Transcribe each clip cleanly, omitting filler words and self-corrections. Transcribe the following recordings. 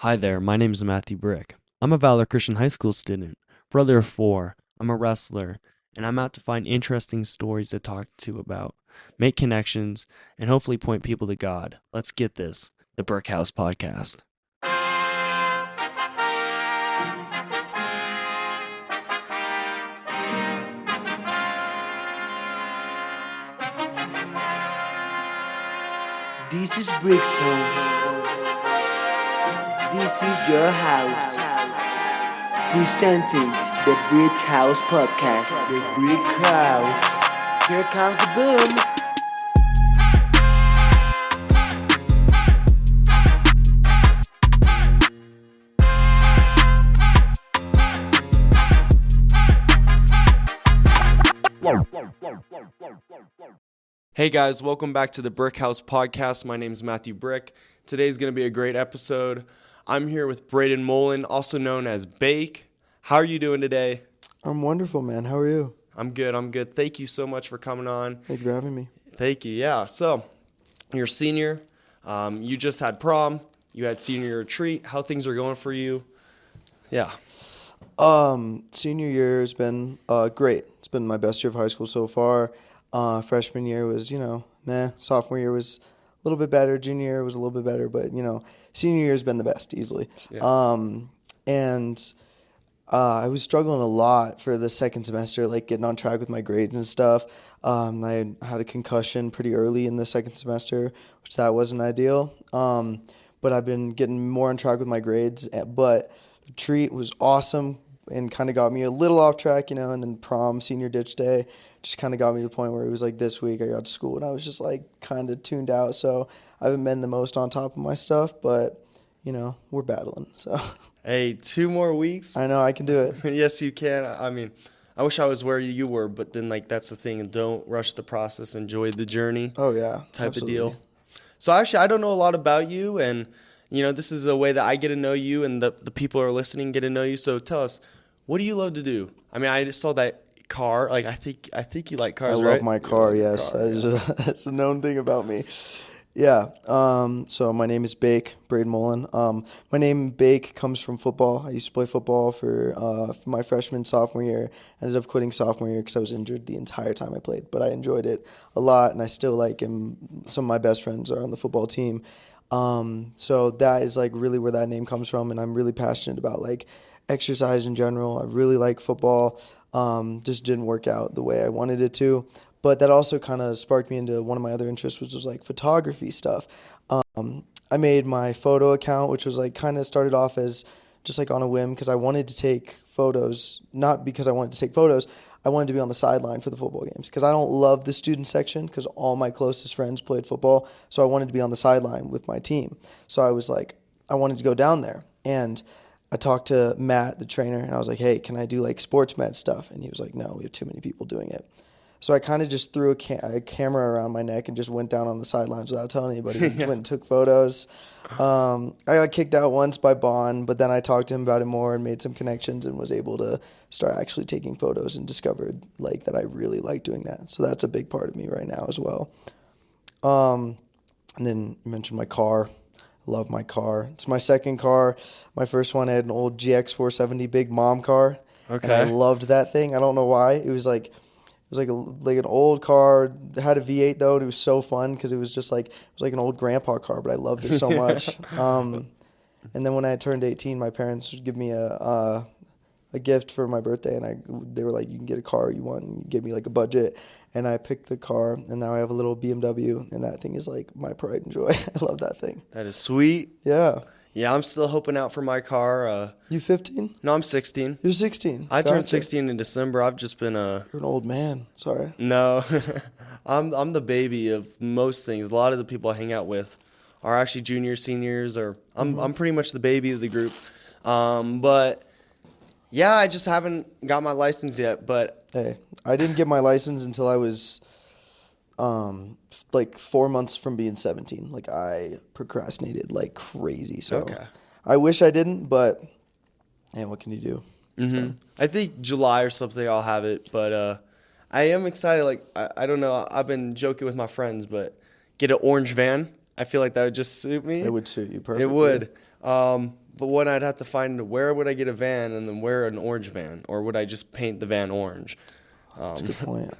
Hi there, my name is Matthew Brick. I'm a Valor Christian High School student, brother of four. I'm a wrestler, and I'm out to find interesting stories to talk to about, make connections, and hopefully point people to God. Let's get this, the Brick House Podcast. This is Brickstone. This is your house. Presenting the Brick House Podcast. The Brick House. Here comes the boom. Hey guys, welcome back to the Brick House Podcast. My name is Matthew Brick. Today's going to be a great episode. I'm here with Braeden Mullen, also known as Bake. How are you doing today? I'm wonderful, man. How are you? I'm good. Thank you so much for coming on. Thank you for having me. Thank you. Yeah. So, you're a senior. You just had prom. You had senior retreat. How things are going for you? Yeah. Senior year has been great. It's been my best year of high school so far. Freshman year was, meh. Sophomore year was a little bit better. Junior year was a little bit better, but senior year has been the best easily. Yeah. I was struggling a lot for the second semester, like getting on track with my grades and stuff. I had a concussion pretty early in the second semester, which that wasn't ideal. But I've been getting more on track with my grades. But the treat was awesome and kind of got me a little off track, and then prom, senior ditch day, just kind of got me to the point where it was like this week I got to school and I was just like kind of tuned out. So I haven't been the most on top of my stuff, but we're battling. So Hey, 2 more weeks. I know I can do it. Yes, you can. I mean, I wish I was where you were, but then that's the thing. Don't rush the process. Enjoy the journey. Oh yeah, type absolutely. of deal. So actually, I don't know a lot about you, and this is a way that I get to know you, and the people who are listening get to know you. So tell us, what do you love to do? I mean, I just saw that car. Like I think you like cars, right? I love my car. Yes, car, that's a known thing about me. Yeah. So my name is Braeden Mullen. My name Bake comes from football. I used to play football for my freshman, sophomore year. I ended up quitting sophomore year because I was injured the entire time I played. But I enjoyed it a lot, and I still like him. Some of my best friends are on the football team. So that is like really where that name comes from, and I'm really passionate about like exercise in general. I really like football. Just didn't work out the way I wanted it to. But that also kind of sparked me into one of my other interests, which was like photography stuff. I made my photo account, which was like kind of started off as just like on a whim because I wanted to take photos, not because I wanted to take photos. I wanted to be on the sideline for the football games because I don't love the student section because all my closest friends played football. So I wanted to be on the sideline with my team. So I was like, I wanted to go down there. And I talked to Matt, the trainer, and I was like, hey, can I do like sports med stuff? And he was like, no, we have too many people doing it. So I kind of just threw a camera around my neck and just went down on the sidelines without telling anybody. Yeah. Went and took photos. I got kicked out once by Bond, but then I talked to him about it more and made some connections and was able to start actually taking photos and discovered like that I really like doing that. So that's a big part of me right now as well. And then you mentioned my car. Love my car. It's my second car. My first one I had an old GX 470 big mom car. Okay. And I loved that thing. I don't know why. It was like an old car. It had a V8 though, and it was so fun because it was like an old grandpa car, but I loved it so much. And then when I turned 18, my parents would give me a gift for my birthday, and they were like, you can get a car you want, and give me like a budget. And I picked the car, and now I have a little BMW, and that thing is like my pride and joy. I love that thing. That is sweet. Yeah. Yeah, I'm still hoping out for my car. You 15? No, I'm 16. You're 16. I turned Gotcha. 16 in December. I've just been You're an old man. Sorry. No, I'm the baby of most things. A lot of the people I hang out with are actually juniors, seniors, or I'm pretty much the baby of the group. But yeah, I just haven't got my license yet. But Hey, I didn't get my license until I was like 4 months from being 17. Like I procrastinated like crazy. So okay. I wish I didn't, but hey, what can you do? Mm-hmm. I think July or something I'll have it. But I am excited. Like I don't know. I've been joking with my friends, but get an orange van. I feel like that would just suit me. It would suit you perfectly. It would. But one, I'd have to find where would I get a van and then where an orange van, or would I just paint the van orange? That's a good point.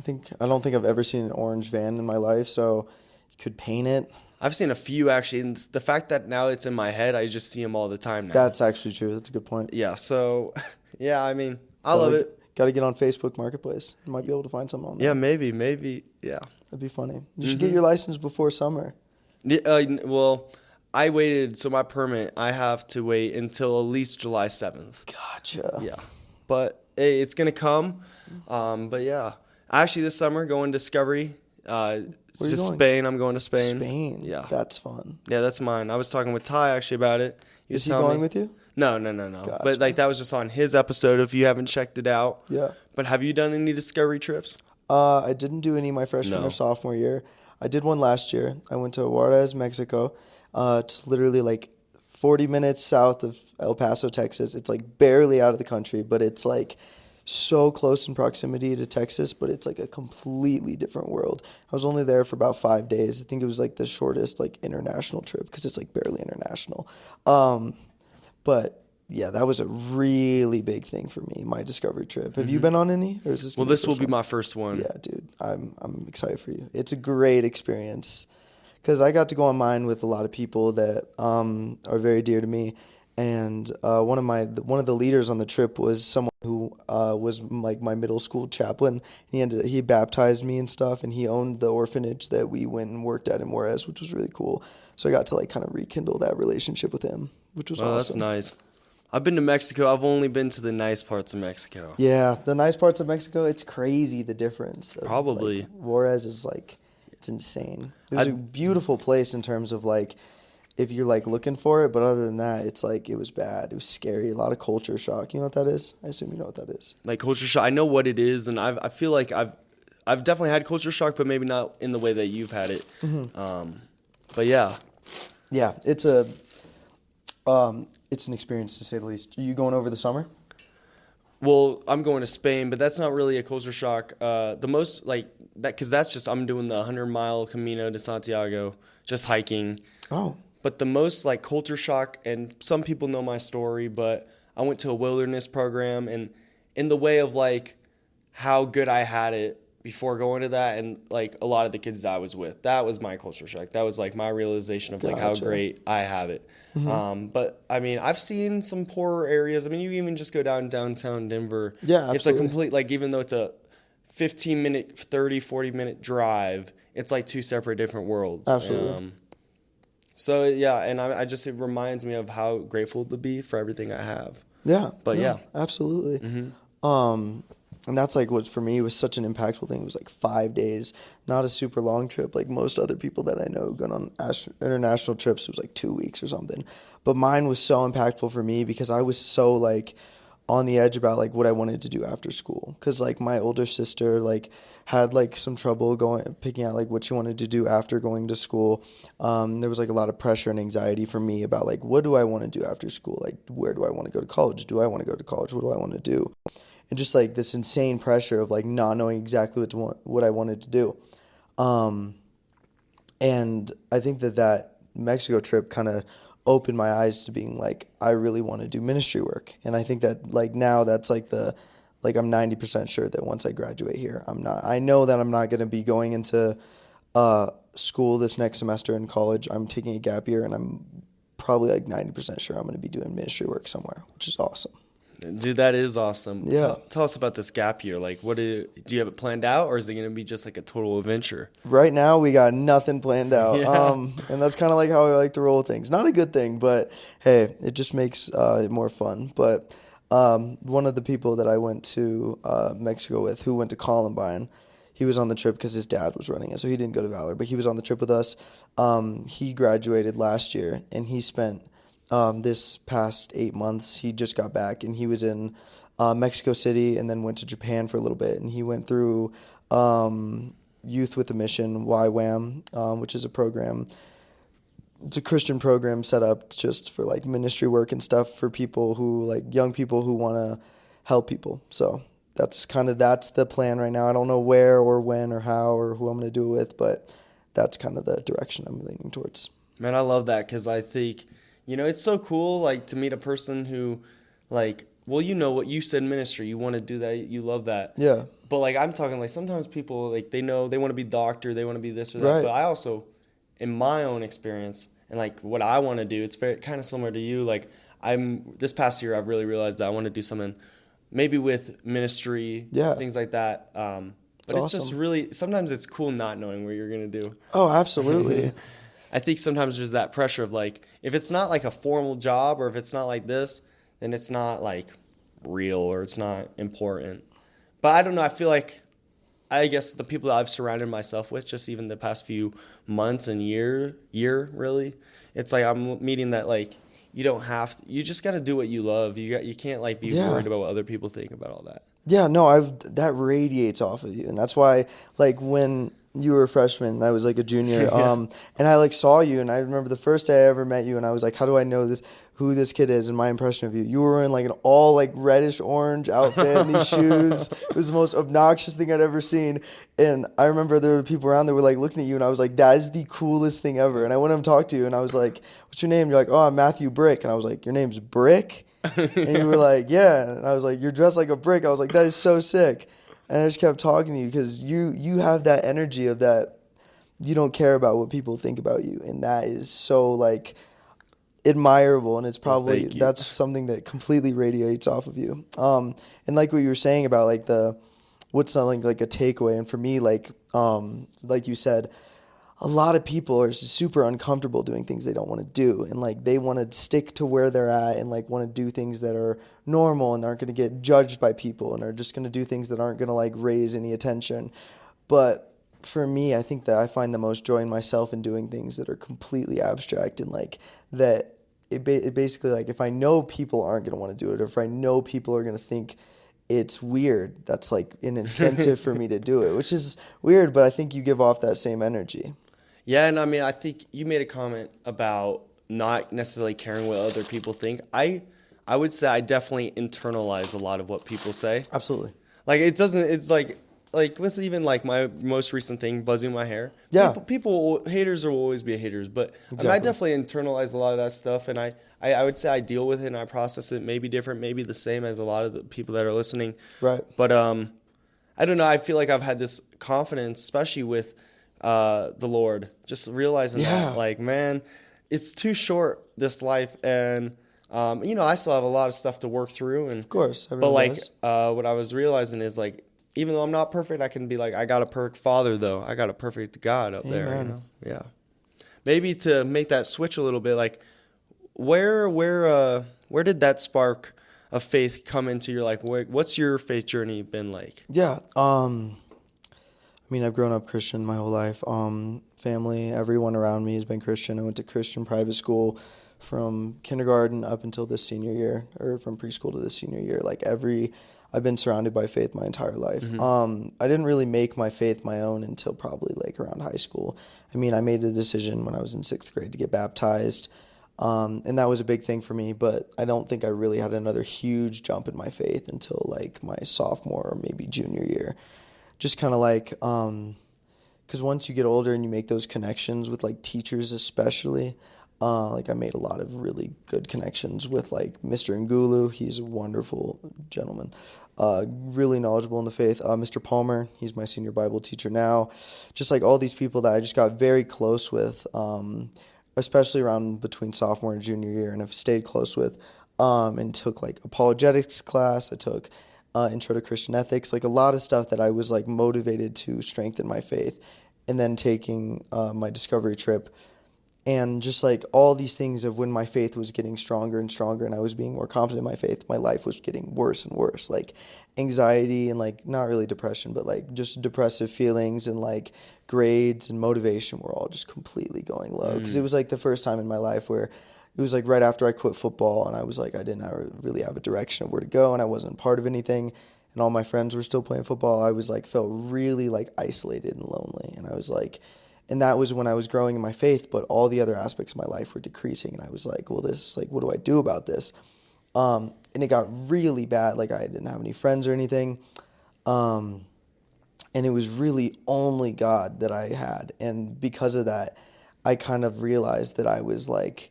I don't think I've ever seen an orange van in my life, so you could paint it. I've seen a few actually, and the fact that now it's in my head, I just see them all the time now. That's actually true. That's a good point. Yeah, so, yeah, I mean, I love it. Got to get on Facebook Marketplace. You might be able to find something on there. Yeah, maybe, yeah. That'd be funny. You should get your license before summer. Well, I waited, so my permit, I have to wait until at least July 7th. Gotcha. Yeah, but hey, it's going to come, but yeah. Actually, this summer, going Discovery, Where are you going? Spain. I'm going to Spain. Spain. Yeah. That's fun. Yeah, that's mine. I was talking with Ty actually about it. Is he going with you? No. Gotcha. But like that was just on his episode if you haven't checked it out. Yeah. But have you done any Discovery trips? I didn't do any my freshman or sophomore year. I did one last year. I went to Juarez, Mexico. It's literally like 40 minutes south of El Paso, Texas. It's like barely out of the country, but it's like so close in proximity to Texas, but it's like a completely different world. I was only there for about 5 days. I think it was like the shortest like international trip because it's like barely international. But yeah, that was a really big thing for me, my Discovery trip. Have you been on any? Or is this Well, this will be my first one. Yeah, dude, I'm excited for you. It's a great experience because I got to go on mine with a lot of people that are very dear to me. And one of the leaders on the trip was someone who was like my middle school chaplain. He baptized me and stuff, and he owned the orphanage that we went and worked at in Juarez, which was really cool. So I got to like kind of rekindle that relationship with him, which was awesome. That's nice. I've been to Mexico. I've only been to the nice parts of Mexico. Yeah, the nice parts of Mexico, it's crazy the difference. Probably. Like, Juarez is like, it's insane. It was a beautiful place in terms of like, if you're like looking for it, but other than that, it's like, it was bad. It was scary. A lot of culture shock. You know what that is? I assume you know what that is. Like culture shock. I know what it is, and I feel like I've definitely had culture shock, but maybe not in the way that you've had it. But yeah. Yeah, it's an experience to say the least. Are you going over the summer? Well, I'm going to Spain, but that's not really a culture shock. The most like that, because that's just I'm doing the 100-mile Camino de Santiago, just hiking. Oh. But the most like culture shock, and some people know my story, but I went to a wilderness program, and in the way of like how good I had it before going to that, and like a lot of the kids that I was with, that was my culture shock. That was like my realization of like how great I have it. But I mean, I've seen some poorer areas. I mean, you even just go downtown Denver. Yeah, absolutely. It's a complete, like, even though it's a 15-minute, 30, 40-minute drive, it's like two separate different worlds. Absolutely. So yeah, and I just, it reminds me of how grateful to be for everything I have. Yeah. But yeah. Absolutely. And that's like what for me was such an impactful thing. It was like 5 days, not a super long trip. Like most other people that I know going on international trips, it was like 2 weeks or something. But mine was so impactful for me because I was so like on the edge about like what I wanted to do after school. Cause like my older sister like had like some trouble picking out like what she wanted to do after going to school. There was like a lot of pressure and anxiety for me about like, what do I want to do after school? Like, where do I want to go to college? Do I want to go to college? What do I want to do? And just like this insane pressure of like not knowing exactly what I wanted to do. And I think that Mexico trip kind of opened my eyes to being like, I really want to do ministry work. And I think that like now that's like I'm 90% sure that once I graduate here, I know that I'm not going to be going into school this next semester in college. I'm taking a gap year, and I'm probably like 90% sure I'm going to be doing ministry work somewhere, which is awesome. Dude, that is awesome. Yeah. Tell us about this gap year. Like, do you have it planned out, or is it going to be just like a total adventure? Right now, we got nothing planned out. Yeah. And that's kind of like how I like to roll things. Not a good thing, but hey, it just makes it more fun. But one of the people that I went to Mexico with, who went to Columbine, he was on the trip because his dad was running it. So he didn't go to Valor, but he was on the trip with us. He graduated last year, and he spent this past 8 months, he just got back, and he was in Mexico City and then went to Japan for a little bit. And he went through Youth with a Mission, YWAM, which is a program. It's a Christian program set up just for like ministry work and stuff for people who like young people who want to help people. So that's the plan right now. I don't know where or when or how or who I'm going to do it with, but that's kind of the direction I'm leaning towards. Man, I love that because I think, It's so cool, like, to meet a person who, like, well, what you said, ministry, you want to do that, you love that. Yeah. But, like, I'm talking, like, sometimes people, like, they know they want to be doctor, they want to be this or that. Right. But I also, in my own experience, and, like, what I want to do, it's very kind of similar to you. Like, this past year, I've really realized that I want to do something maybe with ministry, Yeah. things like that. But it's just awesome. really, sometimes it's cool not knowing what you're going to do. Oh, absolutely. I think sometimes there's that pressure of like, if it's not like a formal job or if it's not like this, then it's not like real or it's not important. But I don't know. I feel like, I guess the people that I've surrounded myself with, just even the past few months and year really, it's like I'm meeting that like you don't have to, you just got to do what you love. You can't like be Yeah. worried about what other people think about all that. Yeah, no, that radiates off of you, and that's why, like, when you were a freshman and I was like a junior, Yeah. and I like saw you, and I remember the first day I ever met you, and I was like, how do I know who this kid is? And my impression of you, you were in like an all like reddish orange outfit and these shoes. It was the most obnoxious thing I'd ever seen, and I remember there were people around that were like looking at you, and I was like, that is the coolest thing ever. And I went up and talked to you, and I was like, what's your name? You're like, oh, I'm Matthew Brick, and I was like, your name's Brick? And you were like, yeah. And I was like, you're dressed like a brick. I was like, that is so sick. And I just kept talking to you because you have that energy of that you don't care about what people think about you. And that is so like admirable. And it's Well, probably, thank you. that's something that completely radiates off of you. And like what you were saying about like what's something like a takeaway. And for me, like you said, a lot of people are super uncomfortable doing things they don't want to do, and like they want to stick to where they're at and like want to do things that are normal and aren't going to get judged by people and are just going to do things that aren't going to like raise any attention. But for me, I think that I find the most joy in myself in doing things that are completely abstract and like that it basically like if I know people aren't going to want to do it, or if I know people are going to think it's weird, that's like an incentive for me to do it, which is weird, but I think you give off that same energy. Yeah, and I mean, I think you made a comment about not necessarily caring what other people think. I would say I definitely internalize a lot of what people say. Absolutely. Like it doesn't. It's like with even like my most recent thing, buzzing my hair. Yeah. Haters will always be haters, but I mean, I Exactly. definitely internalize a lot of that stuff, and I would say I deal with it and I process it maybe different, maybe the same as a lot of the people that are listening. Right. But I don't know. I feel like I've had this confidence, especially with the Lord, just realizing Yeah. that, like, man, it's too short, this life, and I still have a lot of stuff to work through, and Of course. but Everyone like, does. what I was realizing is like, even though I'm not perfect, I can be like, I got a perfect Father, though. I got a perfect God up there. Amen. Yeah. Maybe to make that switch a little bit, like, where did that spark of faith come into your life? What's your faith journey been like? Yeah. I mean, I've grown up Christian my whole life. Family, everyone around me has been Christian. I went to Christian private school from kindergarten up until this senior year, or from preschool to this senior year. I've been surrounded by faith my entire life. I didn't really make my faith my own until probably like around high school. I mean, I made the decision when I was in 6th grade to get baptized. And that was a big thing for me, but I don't think I really had another huge jump in my faith until like my sophomore or maybe junior year. Just kind of like, because once you get older and you make those connections with like teachers especially, like I made a lot of really good connections with like Mr. Ngulu. He's a wonderful gentleman, really knowledgeable in the faith. Mr. Palmer, he's my senior Bible teacher now. Just like all these people that I just got very close with, especially around between sophomore and junior year, and I've stayed close with, and took like apologetics class. I took intro to Christian ethics, like a lot of stuff that I was like motivated to strengthen my faith. And then taking my discovery trip, and just like all these things of when my faith was getting stronger and stronger and I was being more confident in my faith, my life was getting worse and worse. Like anxiety and like not really depression, but like just depressive feelings and like grades and motivation were all just completely going low. Because it was like the first time in my life where it was like right after I quit football and I was like, I didn't really have a direction of where to go and I wasn't part of anything. And all my friends were still playing football. I was like, felt really like isolated and lonely. And I was like, and that was when I was growing in my faith, but all the other aspects of my life were decreasing. And I was like, well, this, like, what do I do about this? And it got really bad. Like, I didn't have any friends or anything. And it was really only God that I had. And because of that, I kind of realized that I was, like,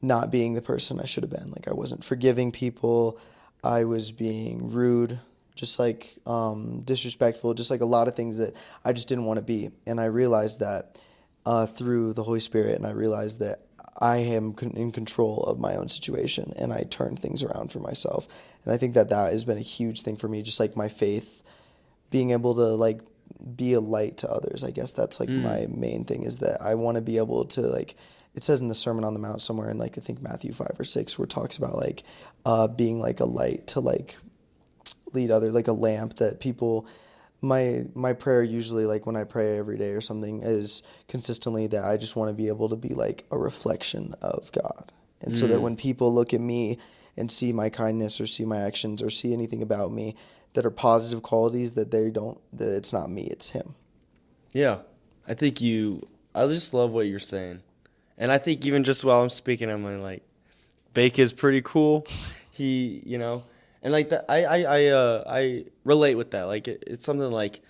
not being the person I should have been. Like I wasn't forgiving people. I was being rude, just like disrespectful, just like a lot of things that I just didn't want to be. And I realized that through the Holy Spirit, and I realized that I am in control of my own situation, and I turned things around for myself. And I think that has been a huge thing for me, just like my faith, being able to like be a light to others. I guess that's like my main thing, is that I want to be able to like, it says in the Sermon on the Mount somewhere in like I think Matthew 5 or 6, where it talks about like being like a light to like lead other, like a lamp that people. My prayer usually, like when I pray every day or something, is consistently that I just want to be able to be like a reflection of God, and so that when people look at me and see my kindness or see my actions or see anything about me that are positive qualities, that that it's not me, it's Him. Yeah. I just love what you're saying. And I think even just while I'm speaking, I'm like, Bake is pretty cool. He, and like that, I relate with that. Like it's something like,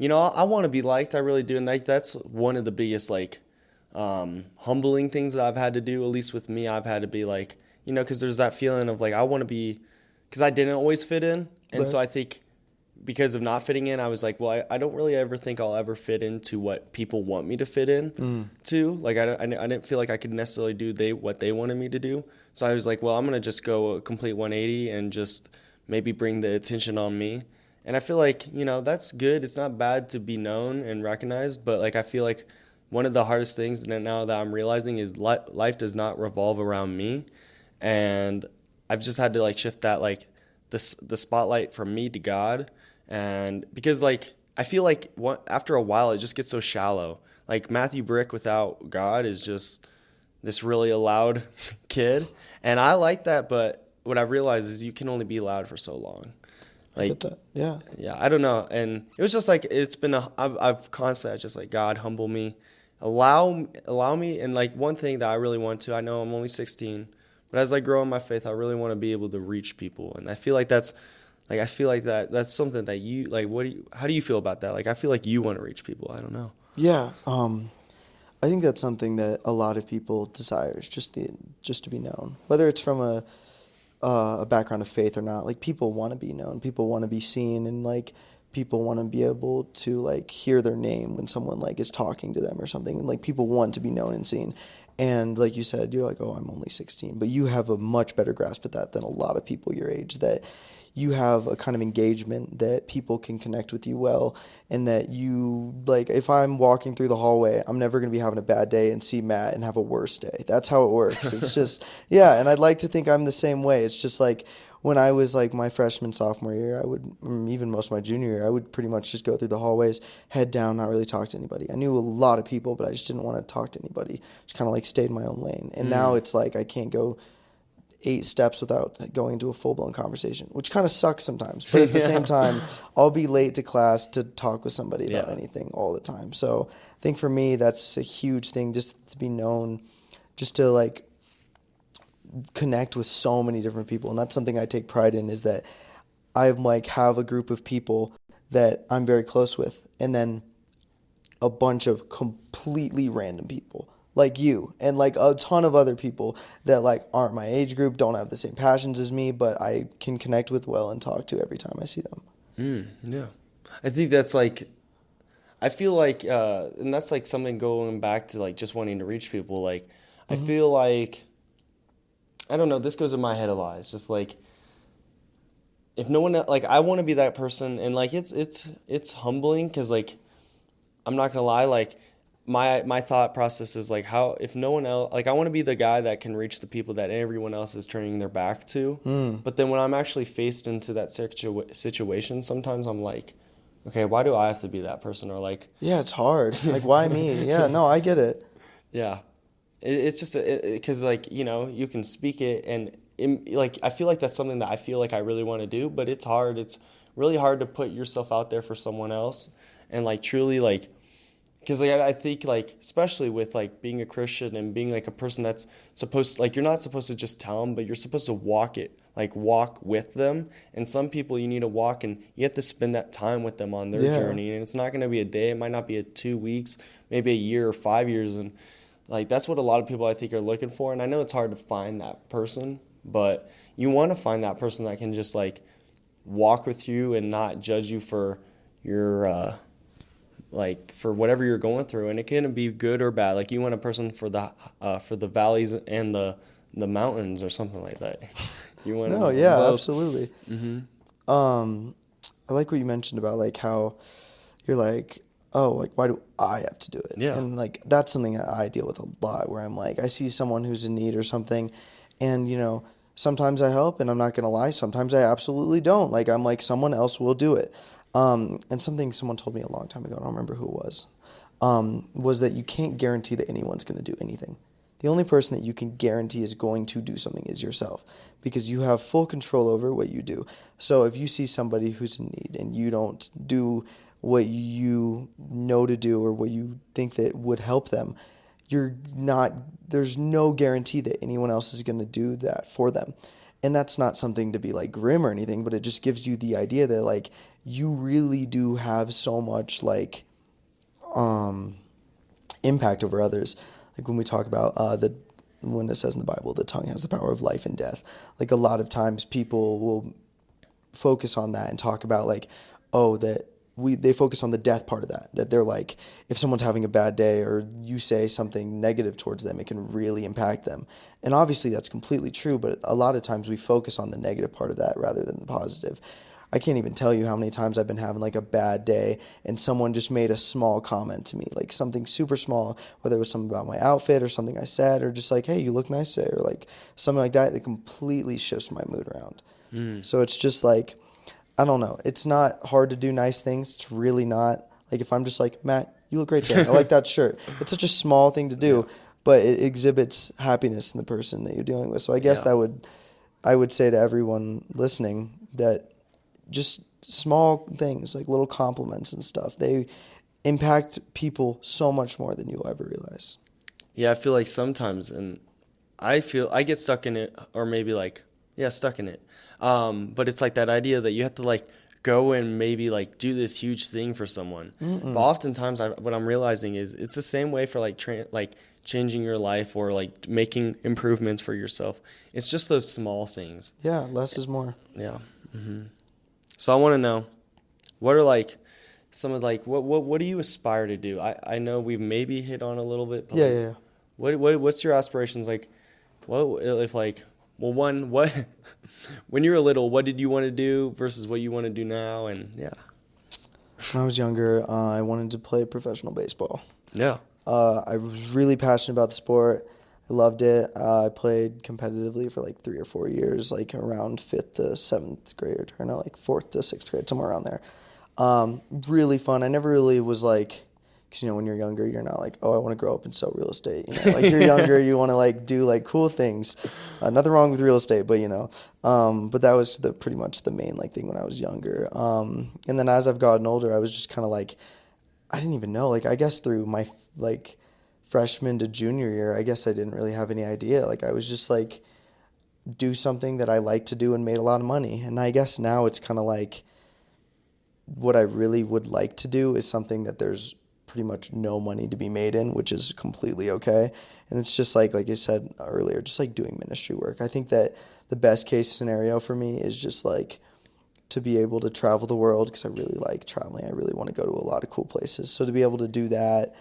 I want to be liked. I really do. And like, that's one of the biggest, like, humbling things that I've had to do, at least with me. I've had to be like, cause there's that feeling of like, I want to be, cause I didn't always fit in. And so I think because of not fitting in, I was like, well, I don't really ever think I'll ever fit into what people want me to fit in to. Like, I didn't feel like I could necessarily do what they wanted me to do. So I was like, well, I'm going to just go a complete 180 and just maybe bring the attention on me. And I feel like, that's good. It's not bad to be known and recognized. But like, I feel like one of the hardest things now that I'm realizing is life does not revolve around me. And I've just had to like shift that, like the spotlight from me to God. And because like I feel like after a while it just gets so shallow. Like Matthew Brick without God is just this really loud kid, and I like that. But what I've realized is you can only be loud for so long. Like, I get that. Yeah. Yeah, I don't know. And it was just like I've constantly just like, God, humble me, allow me. And like one thing that I really want to, I know I'm only 16, but as I grow in my faith, I really want to be able to reach people, and I feel like that's something that you like. How do you feel about that? Like, I feel like you want to reach people. I don't know. Yeah. I think that's something that a lot of people desire, is just to be known, whether it's from a background of faith or not. Like, people want to be known, people want to be seen, and like people want to be able to like hear their name when someone like is talking to them or something, and like people want to be known and seen. And like you said, you're like, oh, I'm only 16, but you have a much better grasp at that than a lot of people your age, that you have a kind of engagement that people can connect with you well, and that you, like, if I'm walking through the hallway, I'm never going to be having a bad day and see Matt and have a worse day. That's how it works. It's just, yeah, and I'd like to think I'm the same way. It's just like when I was like my freshman, sophomore year, I would, even most of my junior year, I would pretty much just go through the hallways, head down, not really talk to anybody. I knew a lot of people, but I just didn't want to talk to anybody. Just kind of like stayed in my own lane. And now it's like I can't go 8 steps without going into a full-blown conversation, which kind of sucks sometimes. But at the same time, I'll be late to class to talk with somebody about anything all the time. So I think for me, that's a huge thing, just to be known, just to like connect with so many different people. And that's something I take pride in, is that I like have a group of people that I'm very close with, and then a bunch of completely random people like you, and like a ton of other people that like aren't my age group, don't have the same passions as me, but I can connect with well and talk to every time I see them. Yeah. I think that's like, I feel like, and that's like something going back to like just wanting to reach people. Like, I feel like, I don't know, this goes in my head a lot. It's just like, if no one, like, I want to be that person, and like, it's humbling, because like, I'm not gonna lie, like, my thought process is like, how, if no one else, like, I want to be the guy that can reach the people that everyone else is turning their back to. But then when I'm actually faced into that situation, sometimes I'm like, okay, why do I have to be that person? Or like, Yeah, it's hard. Like, why me? Yeah, no, I get it. yeah, it's just because like, you can speak it, and like, I feel like that's something that I feel like I really want to do, but it's hard. It's really hard to put yourself out there for someone else, and like truly like. Because like, I think like, especially with like being a Christian and being like a person that's supposed, like, you're not supposed to just tell them, but you're supposed to walk with them. And some people you need to walk, and you have to spend that time with them on their journey. And it's not going to be a day. It might not be 2 weeks, maybe a year or 5 years. And Like that's what a lot of people I think are looking for. And I know it's hard to find that person, but you want to find that person that can just like walk with you and not judge you for your like for whatever you're going through, and it can be good or bad. Like you want a person for the valleys and the mountains or something like that. You want No, them yeah, both. absolutely. Hmm. I like what you mentioned about like how you're like, oh, like why do I have to do it? Yeah. And like that's something that I deal with a lot where I'm like, I see someone who's in need or something, and sometimes I help, and I'm not gonna lie, sometimes I absolutely don't. Like I'm like someone else will do it. And something someone told me a long time ago, I don't remember who it was that you can't guarantee that anyone's gonna do anything. The only person that you can guarantee is going to do something is yourself, because you have full control over what you do. So if you see somebody who's in need and you don't do what you know to do or what you think that would help them, you're not there's no guarantee that anyone else is going to do that for them. And that's not something to be like grim or anything, but it just gives you the idea that like you really do have so much like um impact over others. Like when we talk about when it says in the Bible, the tongue has the power of life and death. Like a lot of times people will focus on that and talk about like, oh, that they focus on the death part of that they're like, if someone's having a bad day or you say something negative towards them, it can really impact them. And obviously that's completely true, but a lot of times we focus on the negative part of that rather than the positive. I can't even tell you how many times I've been having like a bad day and someone just made a small comment to me, like something super small, whether it was something about my outfit or something I said, or just like, hey, you look nice today, or like something like that completely shifts my mood around. So it's just like, I don't know. It's not hard to do nice things. It's really not. Like if I'm just like, Matt, you look great today. I like that shirt. It's such a small thing to do, but it exhibits happiness in the person that you're dealing with. So I guess Yeah. I would say to everyone listening that just small things like little compliments and stuff, they impact people so much more than you'll ever realize. Yeah, I feel like sometimes, and I feel I get stuck in it, or maybe like, yeah, stuck in it. But it's like that idea that you have to like go and maybe like do this huge thing for someone. But oftentimes, what I'm realizing is it's the same way for like like changing your life or like making improvements for yourself. It's just those small things. Yeah, less is more. Yeah. So I want to know, what are like some of like what do you aspire to do? I know we've maybe hit on a little bit, but Yeah, like, yeah, yeah. what's your aspirations like? What if like, well, one, what when you were little, what did you want to do versus what you want to do now? And yeah. When I was younger, I wanted to play professional baseball. Yeah. I was really passionate about the sport. I loved it. I played competitively for like 3 or 4 years, like around 5th to 7th grade, or no, like 4th to 6th grade, somewhere around there. Really fun. I never really was like, because when you're younger, you're not like, oh, I want to grow up and sell real estate. Like you're younger, you want to like do like cool things. Nothing wrong with real estate, but but that was pretty much the main like thing when I was younger. And then as I've gotten older, I was just kind of like, I didn't even know. Like I guess through my like freshman to junior year, I guess I didn't really have any idea. Like I was just like do something that I liked to do and made a lot of money. And I guess now it's kind of like what I really would like to do is something that there's pretty much no money to be made in, which is completely okay. And it's just like you said earlier, just like doing ministry work. I think that the best case scenario for me is just like to be able to travel the world, because I really like traveling. I really want to go to a lot of cool places. So to be able to do that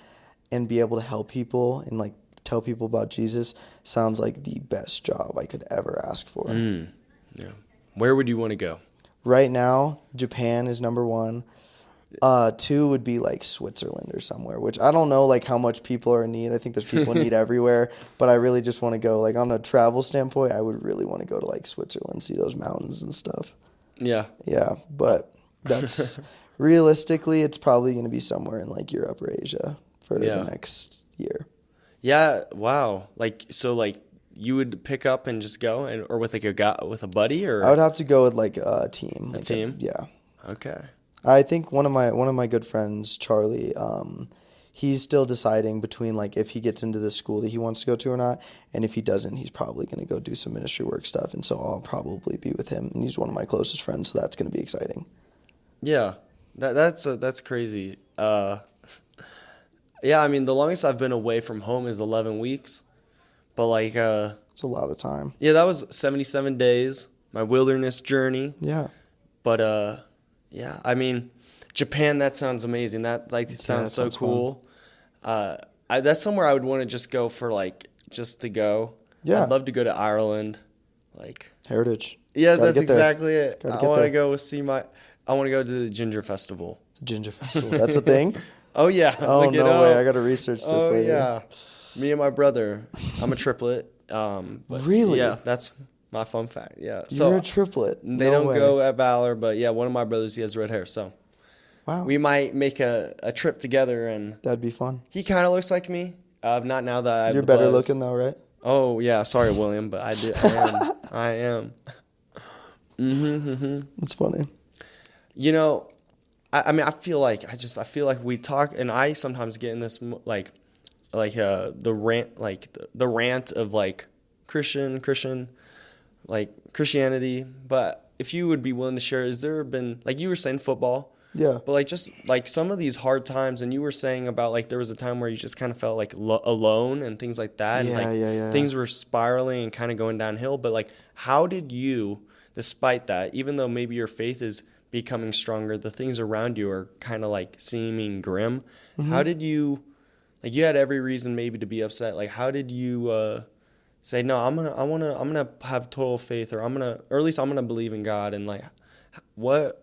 and be able to help people and like tell people about Jesus sounds like the best job I could ever ask for. Yeah. Where would you want to go? Right now, Japan is number one. 2 would be like Switzerland or somewhere, which I don't know like how much people are in need. I think there's people in need everywhere, but I really just want to go like on a travel standpoint. I would really want to go to like Switzerland, see those mountains and stuff. Yeah. Yeah, but that's realistically, it's probably going to be somewhere in like Europe or Asia for the next year. Yeah. Wow. Like, so like you would pick up and just go, and or with like with a buddy, or I would have to go with like a team. a Like team? yeah. Okay. I think one of my good friends, Charlie, he's still deciding between like if he gets into the school that he wants to go to or not, and if he doesn't, he's probably going to go do some ministry work stuff, and so I'll probably be with him, and he's one of my closest friends, so that's going to be exciting. Yeah. That's crazy. Yeah, I mean, the longest I've been away from home is 11 weeks. But like, It's a lot of time. yeah, that was 77 days, my wilderness journey. Yeah. But yeah, I mean, Japan, that sounds amazing. That like it Yeah, sounds it so sounds fun. cool. That's somewhere I would want to just go for like just to go. Yeah. I'd love to go to Ireland. Like, Heritage. yeah, Gotta that's get there. exactly it. Gotta I get want to there. go see my. I want to go to the Ginger Festival. Ginger Festival. That's a thing? Oh yeah, Oh, look it no way. I up. gotta research this Oh later. yeah, me and my brother. I'm a triplet. But Really? yeah, that's my fun fact. Yeah, You're so a triplet. they No don't way. go at Valor, but yeah, one of my brothers, he has red hair, so Wow. we might make a trip together. And That'd be fun. he kind of looks like me. Not now that I have You're the better buzz. looking though, right? Oh yeah, sorry William, but I do. I am. I am. It's funny. You know, I mean, I feel like we talk, and I sometimes get in this the rant, the rant of like Christian, like Christianity. But if you would be willing to share, has there been, like you were saying, football? Yeah. But like just like some of these hard times, and you were saying about like there was a time where you just kind of felt like alone and things like that, and Yeah, like yeah. things were spiraling and kind of going downhill. But like, how did you, despite that, even though maybe your faith is becoming stronger, the things around you are kind of like seeming grim. How did you, like you had every reason maybe to be upset. Like how did you say no? I'm gonna have total faith, or or at least I'm gonna believe in God. And like what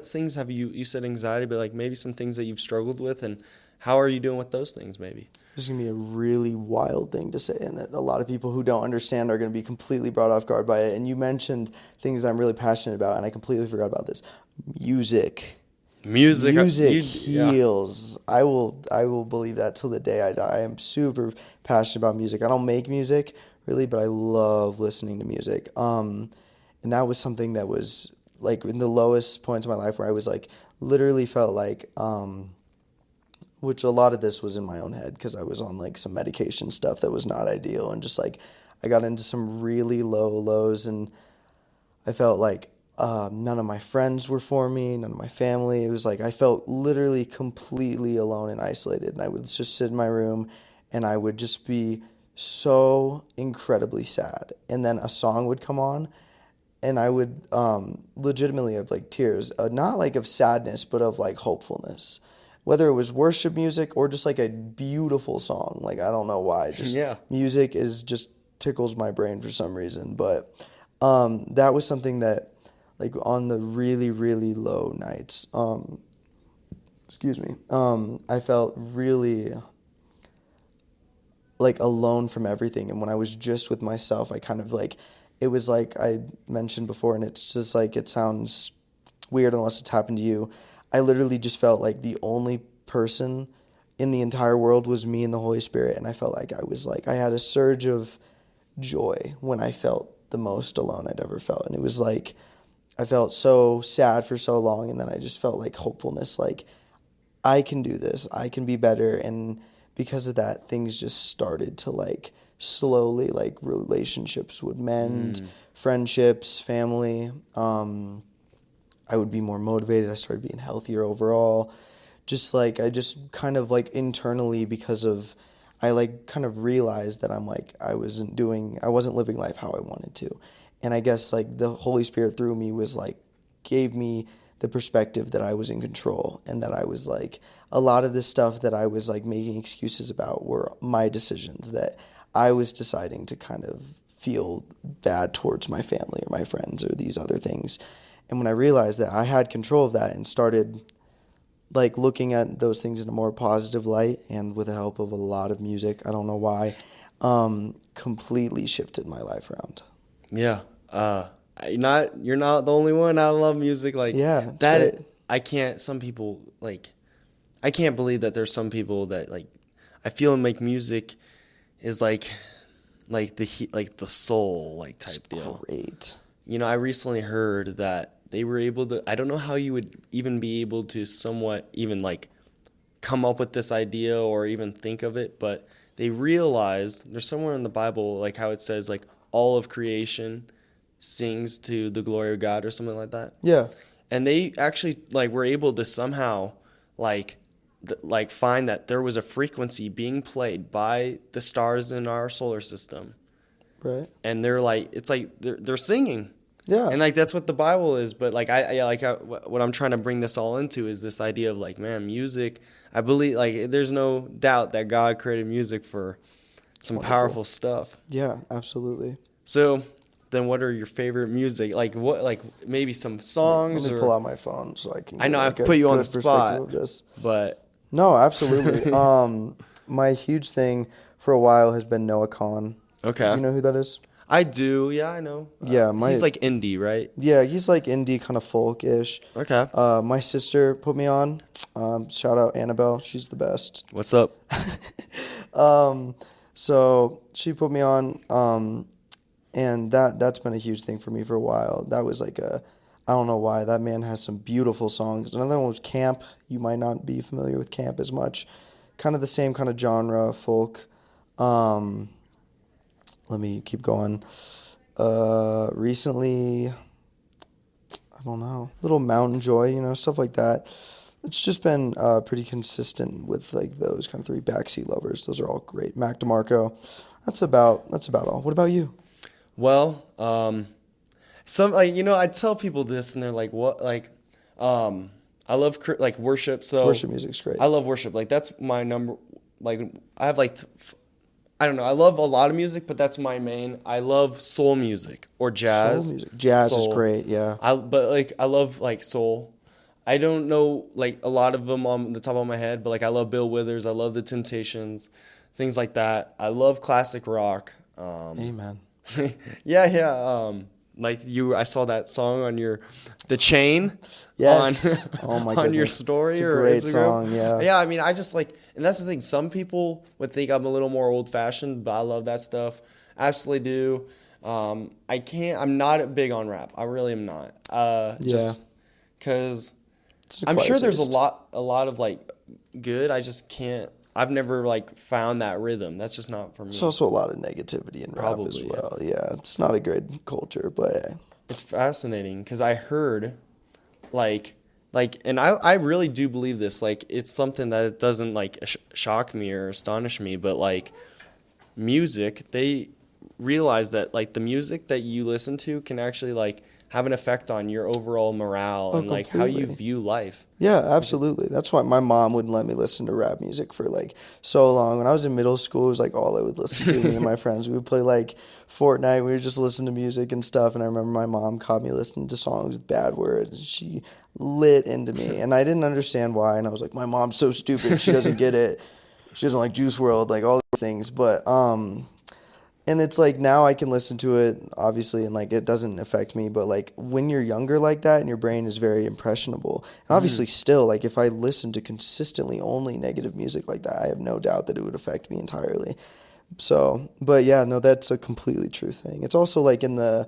things have you said anxiety, but like maybe some things that you've struggled with, and how are you doing with those things maybe? This is going to be a really wild thing to say, and that a lot of people who don't understand are going to be completely brought off guard by it. And you mentioned things I'm really passionate about, and I completely forgot about this. Music. Music yeah. Heals. I will believe that till the day I die. I am super passionate about music. I don't make music really, but I love listening to music. And that was something that was like in the lowest points of my life where I was like literally felt like which a lot of this was in my own head because I was on like some medication stuff that was not ideal, and just like I got into some really low lows, and I felt like none of my friends were for me, none of my family. It was like I felt literally completely alone and isolated, and I would just sit in my room and I would just be so incredibly sad, and then a song would come on and I would legitimately have like tears, not like of sadness, but of like hopefulness. Whether it was worship music or just like a beautiful song, like I don't know why, just Yeah. music is just tickles my brain for some reason. But that was something that, like on the really really low nights, I felt really like alone from everything. And when I was just with myself, I kind of like, it was like I mentioned before, and it's just like, it sounds weird unless it's happened to you. I literally just felt like the only person in the entire world was me and the Holy Spirit. And I felt like I had a surge of joy when I felt the most alone I'd ever felt. And it was like, I felt so sad for so long. And then I just felt like hopefulness, like I can do this, I can be better. And because of that, things just started to like slowly, like relationships would mend, friendships, family. I would be more motivated. I started being healthier overall. Just like, I just kind of like internally, because of, I like kind of realized that I wasn't living life how I wanted to. And I guess like the Holy Spirit through me was like, gave me the perspective that I was in control, and that I was like, a lot of this stuff that I was like making excuses about were my decisions, that I was deciding to kind of feel bad towards my family or my friends or these other things. And when I realized that I had control of that and started like looking at those things in a more positive light, and with the help of a lot of music, I don't know why, completely shifted my life around. Yeah. You're not the only one. I love music. Like Yeah, it's that. great. Some people like, I can't believe that there's some people that like, I feel like music is like the soul like type deal. Great. You know, I recently heard that they were able to, I don't know how you would even be able to somewhat even like come up with this idea or even think of it, but they realized there's somewhere in the Bible like how it says like all of creation sings to the glory of God or something like that. Yeah. And they actually like were able to somehow like like find that there was a frequency being played by the stars in our solar system, Right. and they're like, it's like they're singing. Yeah. And like that's what the Bible is, but like what I'm trying to bring this all into is this idea of like, man, music. I believe like there's no doubt that God created music for some Wonderful. powerful stuff. Yeah, absolutely. So then, what are your favorite music? Like what? Like maybe some songs Let me or pull out my phone so I can. I Get know I like a put you on good the spot, perspective of this. but No, absolutely. My huge thing for a while has been Noah Kahan. okay, Do you know who that is? I do. Yeah, I know. Yeah, he's like indie, right? Yeah, he's like indie kind of folk-ish. Okay. My sister put me on. Shout out Annabelle, she's the best. What's up? So she put me on, and that's been a huge thing for me for a while. That was like I don't know why, that man has some beautiful songs. Another one was Camp. You might not be familiar with Camp as much. Kind of the same kind of genre, folk. Let me keep going. Recently, I don't know, little Mountain Joy, stuff like that. It's just been pretty consistent with like those kind of three. Backseat Lovers. Those are all great. Mac DeMarco. That's about all. What about you? Well, some like I tell people this and they're like, what? Like, I love like worship. So Worship music's great. I love worship. Like that's my number. Like I have like. I don't know. I love a lot of music, but that's my main. I love soul music or jazz. Soul music. Jazz Soul. is great, yeah. But like I love like soul. I don't know like a lot of them on the top of my head, but like I love Bill Withers. I love the Temptations, things like that. I love classic rock. Amen. Yeah. Like I saw that song on The Chain. Yes. On, Oh my on your goodness. story It's a or great Instagram. song, yeah. Yeah, I mean, I just like, and that's the thing. Some people would think I'm a little more old fashioned, but I love that stuff. Absolutely do. I'm not big on rap. I really am not. Just because I'm sure there's a lot of like good. I just can't. I've never like found that rhythm. That's just not for me. There's also a lot of negativity in rap as Probably, well. Yeah, it's not a good culture, but It's fascinating because I heard like and I really do believe this. Like it's something that doesn't like shock me or astonish me, but like music, they realize that like the music that you listen to can actually like have an effect on your overall morale and like how you completely. view life. yeah, absolutely. That's why my mom wouldn't let me listen to rap music for like so long. When I was in middle school, it was like all I would listen to. Me and my friends, we would play like Fortnite. We would just listen to music and stuff. And I remember my mom caught me listening to songs with bad words. She lit into me, and I didn't understand why. And I was like, my mom's so stupid. She doesn't get it. She doesn't like Juice World, like all these things. But and it's like now I can listen to it obviously and like it doesn't affect me, but like when you're younger like that and your brain is very impressionable, and obviously still like if I listen to consistently only negative music like that, I have no doubt that it would affect me entirely. So, but yeah, no, that's a completely true thing. It's also like to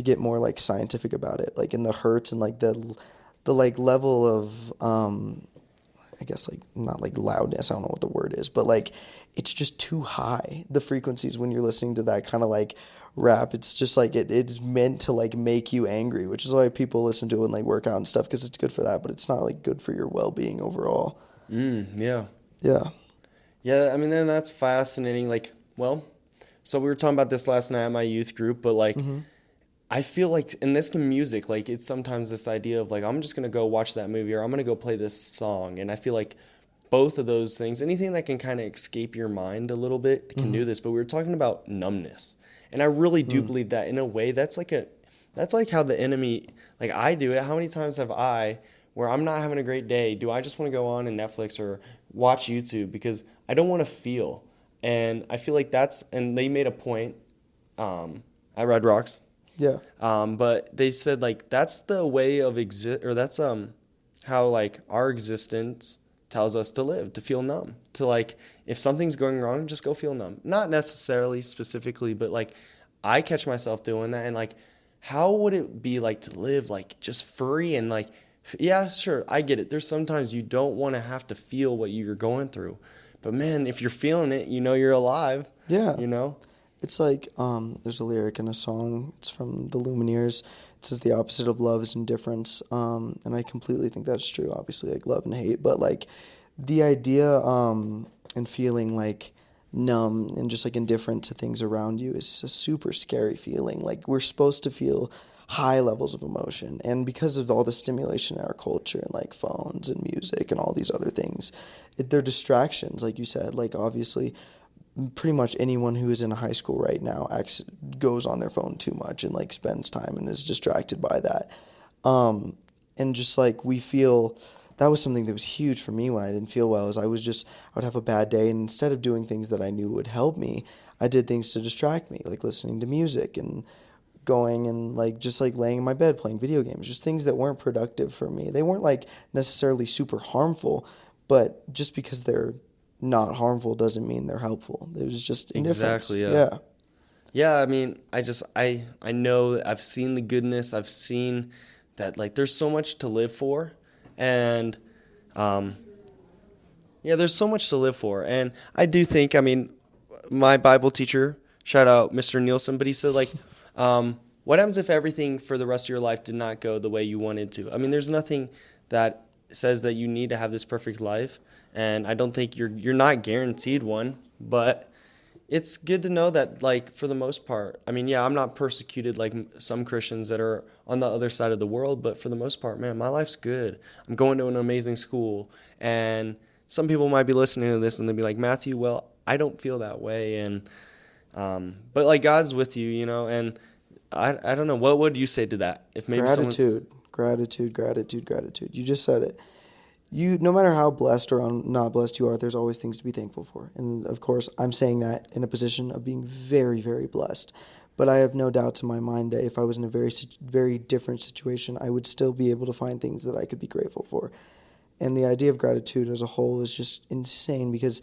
get more like scientific about it, like in the hertz and like the like level of I guess like not like loudness, I don't know what the word is, but like it's just too high, the frequencies when you're listening to that kind of like rap. It's just like it's meant to like make you angry, which is why people listen to it and like work out and stuff, because it's good for that, but it's not like good for your well-being overall. Yeah. Yeah. I mean, then that's fascinating. Like, well, so we were talking about this last night at my youth group, but like I feel like in this music, like it's sometimes this idea of like I'm just gonna go watch that movie or I'm gonna go play this song, and I feel like both of those things, anything that can kind of escape your mind a little bit can do this. But we were talking about numbness, and I really do believe that in a way that's like how the enemy, like I do it. How many times have I, where I'm not having a great day, do I just want to go on and Netflix or watch YouTube because I don't want to feel? And I feel like and they made a point at Red Rocks. Yeah. But they said like that's the way of that's how like our existence tells us to live, to feel numb, to like if something's going wrong, just go feel numb. Not necessarily specifically, but like I catch myself doing that, and like how would it be like to live like just free and like yeah, sure, I get it. There's sometimes you don't want to have to feel what you're going through, but man, if you're feeling it, you're alive. Yeah. It's like there's a lyric in a song. It's from the Lumineers. It says the opposite of love is indifference. And I completely think that's true. Obviously, like love and hate, but like the idea and feeling like numb and just like indifferent to things around you is a super scary feeling. Like we're supposed to feel high levels of emotion, and because of all the stimulation in our culture and like phones and music and all these other things, they're distractions, like you said. Like obviously pretty much anyone who is in high school right now goes on their phone too much and like spends time and is distracted by that. And just like we feel, that was something that was huge for me when I didn't feel well. Is I would have a bad day, and instead of doing things that I knew would help me, I did things to distract me, like listening to music and going and like just like laying in my bed playing video games, just things that weren't productive for me. They weren't like necessarily super harmful, but just because they're not harmful doesn't mean they're helpful. There's just indifference. Exactly, yeah. Yeah. Yeah, I mean, I know that I've seen the goodness. I've seen that like there's so much to live for, and um, yeah, there's so much to live for. And I do think, I mean, my Bible teacher, shout out Mr. Nielsen, but he said like, what happens if everything for the rest of your life did not go the way you wanted to? I mean, there's nothing that says that you need to have this perfect life, and I don't think you're not guaranteed one, but it's good to know that, like, for the most part, I mean, yeah, I'm not persecuted like some Christians that are on the other side of the world, but for the most part, man, my life's good. I'm going to an amazing school. And some people might be listening to this and they'll be like, Matthew, well, I don't feel that way. And, but like, God's with you, you know, and I don't know. What would you say to that? If maybe someone, Gratitude. You just said it. No matter how blessed or not blessed you are, there's always things to be thankful for. And of course, I'm saying that in a position of being very, very blessed. But I have no doubts in my mind that if I was in a very different situation, I would still be able to find things that I could be grateful for. And the idea of gratitude as a whole is just insane, because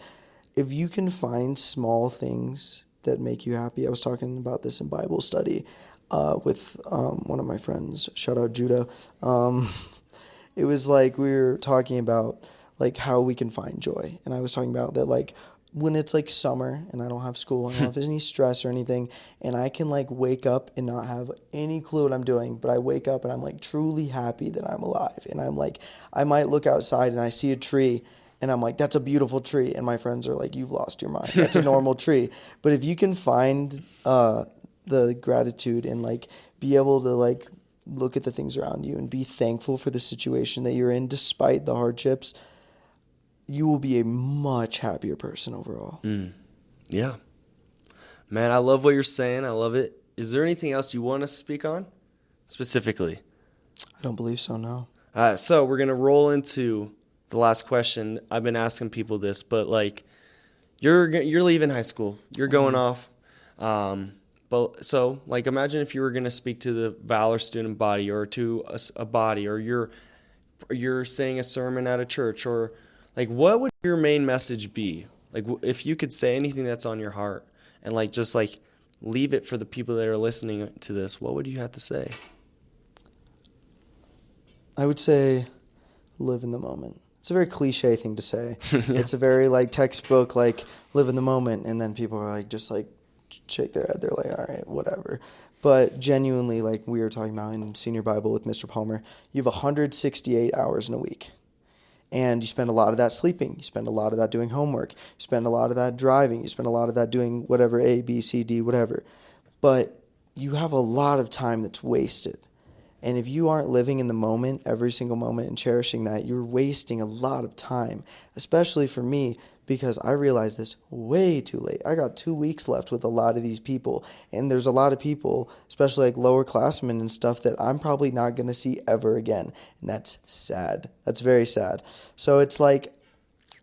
if you can find small things that make you happy. I was talking about this in Bible study with one of my friends. Shout out Judah. It was like we were talking about like how we can find joy, and I was talking about that like when it's like summer and I don't have school and I don't have any stress or anything, and I can like wake up and not have any clue what I'm doing, but I wake up and I'm like truly happy that I'm alive, and I'm like I might look outside and I see a tree. And I'm like, that's a beautiful tree. And my friends are like, you've lost your mind. That's a normal tree. But if you can find the gratitude and like be able to like look at the things around you and be thankful for the situation that you're in despite the hardships, you will be a much happier person overall. yeah, man, I love what you're saying. I love it. Is there anything else you want to speak on specifically? I don't believe so, no. So we're going to roll into the last question. I've been asking people this, but like you're leaving high school. You're going off. But so like imagine if you were going to speak to the Valor student body or to a body, or you're saying a sermon at a church, or like what would your main message be? Like if you could say anything that's on your heart and like just like leave it for the people that are listening to this, what would you have to say? I would say live in the moment. It's a very cliche thing to say. It's a very like textbook, like live in the moment, and then people are like just like shake their head. They're like, all right, whatever. But genuinely, like we were talking about in Senior Bible with Mr. Palmer, you have 168 hours in a week. And you spend a lot of that sleeping. You spend a lot of that doing homework. You spend a lot of that driving. You spend a lot of that doing whatever, A, B, C, D, whatever. But you have a lot of time that's wasted. And if you aren't living in the moment, every single moment, and cherishing that, you're wasting a lot of time, especially for me, because I realized this way too late. I got 2 weeks left with a lot of these people, and there's a lot of people, especially like lower classmen and stuff, that I'm probably not going to see ever again, and that's sad. That's very sad. So it's like,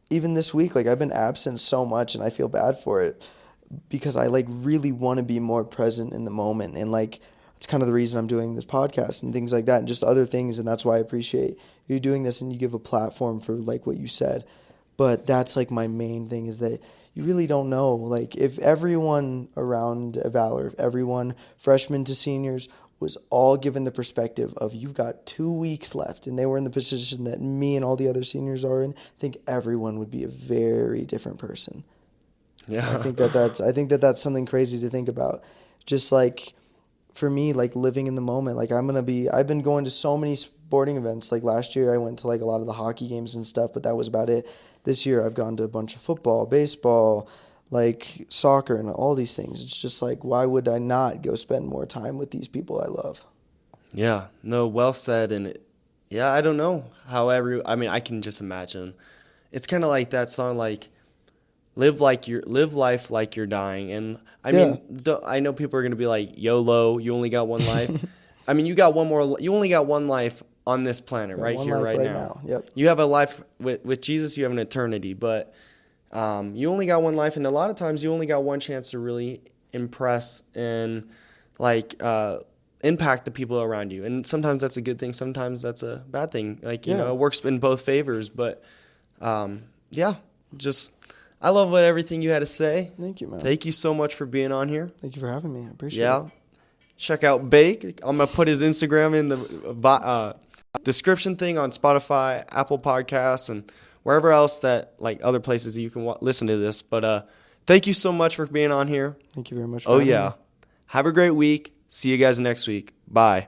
even this week, like I've been absent so much, and I feel bad for it, because I like really want to be more present in the moment, and like it's kind of the reason I'm doing this podcast and things like that, and just other things. And that's why I appreciate you doing this, and you give a platform for like what you said. But that's like my main thing, is that you really don't know. Like if everyone around Valor, if everyone, freshmen to seniors, was all given the perspective of you've got 2 weeks left, and they were in the position that me and all the other seniors are in, I think everyone would be a very different person. Yeah. I think that that's something crazy to think about. Just like for me, like living in the moment. Like I've been going to so many sporting events. Like last year I went to like a lot of the hockey games and stuff, but that was about it. This year I've gone to a bunch of football, baseball, like soccer and all these things. It's just like, why would I not go spend more time with these people I love? Yeah, no, well said. And yeah, I don't know. However, I mean, I can just imagine. It's kind of like that song, like live life like you're dying. And I Yeah. mean, I know people are gonna be like, YOLO, you only got one life. I mean, you only got one life on this planet, Yeah, right one here, life right right now. now. Yep. You have a life with Jesus. You have an eternity, but you only got one life, and a lot of times you only got one chance to really impress and like impact the people around you. And sometimes that's a good thing. Sometimes that's a bad thing. Like Yeah. it works in both favors. But yeah, just I love what everything you had to say. Thank you, man. Thank you so much for being on here. Thank you for having me. I appreciate it. Yeah, check out Bake. I'm gonna put his Instagram in the description thing on Spotify, Apple Podcasts, and wherever else that like other places you can listen to this. But thank you so much for being on here. Thank you very much for Oh having yeah, me. have a great week. See you guys next week. Bye.